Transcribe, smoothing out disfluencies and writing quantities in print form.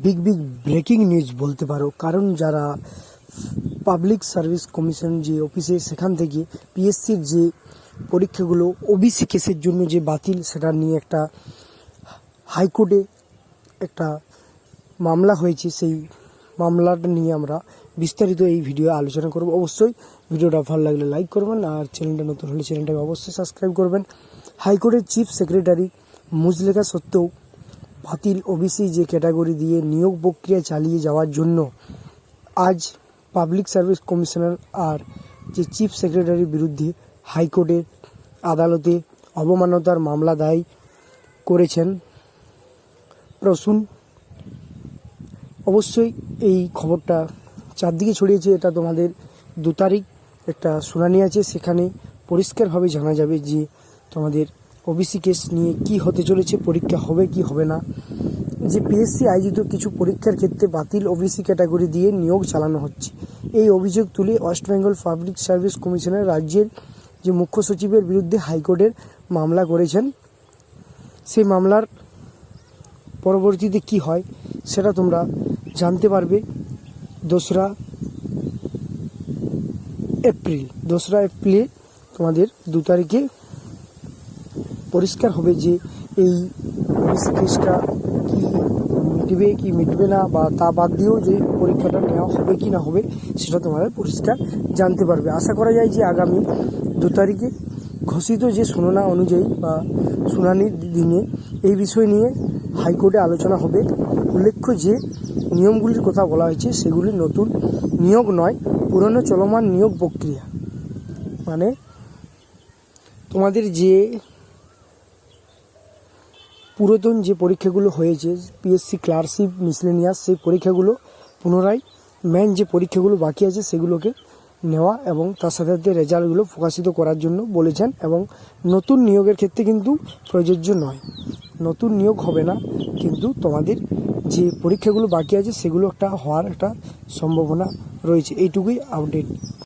Big breaking news বলতে পারো, কারণ যারা পাবলিক সার্ভিস কমিশন যে অফিসে, সেখান থেকে পিএসসির যে পরীক্ষাগুলো ওবিসি কেসের জন্য যে বাতিল, সেটা নিয়ে একটা হাইকোর্টে একটা মামলা হয়েছে। সেই মামলাটা নিয়ে আমরা বিস্তারিত এই ভিডিও আলোচনা করব। অবশ্যই ভিডিওটা ভালো লাগলে লাইক করবেন, আর চ্যানেলটা নতুন হলে চ্যানেলটাকে অবশ্যই সাবস্ক্রাইব করবেন। হাইকোর্টের চিফ সেক্রেটারি মুচলেখা সত্ত্বেও বাতিল ওবিসি যে ক্যাটাগরি দিয়ে নিয়োগ প্রক্রিয়া চালিয়ে যাওয়ার জন্য আজ পাবলিক সার্ভিস কমিশনার আর যে চিফ সেক্রেটারির বিরুদ্ধে হাইকোর্টের আদালতে অবমাননার মামলা দায় করেছেন প্রসূন। অবশ্যই এই খবরটা চারদিকে ছড়িয়েছে। এটা তোমাদের 2 তারিখ একটা শুনানি আছে, সেখানে পরিষ্কারভাবে জানা যাবে যে তোমাদের ওবিসি কেস নিয়ে কি হতে চলেছে, পরীক্ষা হবে কি হবে না। যে পিএসসি আয়োজিত কিছু পরীক্ষার ক্ষেত্রে বাতিল ওবিসি ক্যাটাগরি দিয়ে নিয়োগ চালানো হচ্ছে, এই অভিযোগ তুলে ওয়েস্ট বেঙ্গল পাবলিক সার্ভিস কমিশনের রাজ্যের যে মুখ্য সচিবের বিরুদ্ধে হাইকোর্টের মামলা করেছেন। সেই মামলার পরবর্তীতে কি হয় সেটা তোমরা জানতে পারবে 2রা এপ্রিলে। তোমাদের 2 তারিখে পরিষ্কার হবে যে এই ওবিসি কেসটা কি মিটবে কি মিটবে না, বা তা বাদ দিয়েও যে পরীক্ষাটা নেওয়া হবে কি না হবে সেটা তোমরা পরিষ্কার জানতে পারবে। আশা করা যায় যে আগামী 2 তারিখে ঘোষিত যে শুনানি অনুযায়ী বা শুনানির দিনে এই বিষয় নিয়ে হাইকোর্টে আলোচনা হবে। উল্লেখ্য যে নিয়মগুলির কথা বলা হয়েছে সেগুলি নতুন নিয়োগ নয়, পুরনো চলমান নিয়োগ প্রক্রিয়া। মানে তোমাদের যে পুরাতন যে পরীক্ষাগুলো হয়েছে, পিএসসি ক্লার্কশিপ, মিসলেনিয়াস, সেই পরীক্ষাগুলো পুনরায় মেন যে পরীক্ষাগুলো বাকি আছে সেগুলোকে নেওয়া এবং তার সাথে সাথে রেজাল্টগুলো প্রকাশিত করার জন্য বলেছেন। এবং নতুন নিয়োগের ক্ষেত্রে কিন্তু প্রযোজ্য নয়, নতুন নিয়োগ হবে না, কিন্তু তোমাদের যে পরীক্ষাগুলো বাকি আছে সেগুলো হওয়ার একটা সম্ভাবনা রয়েছে। এইটুকুই আপডেট।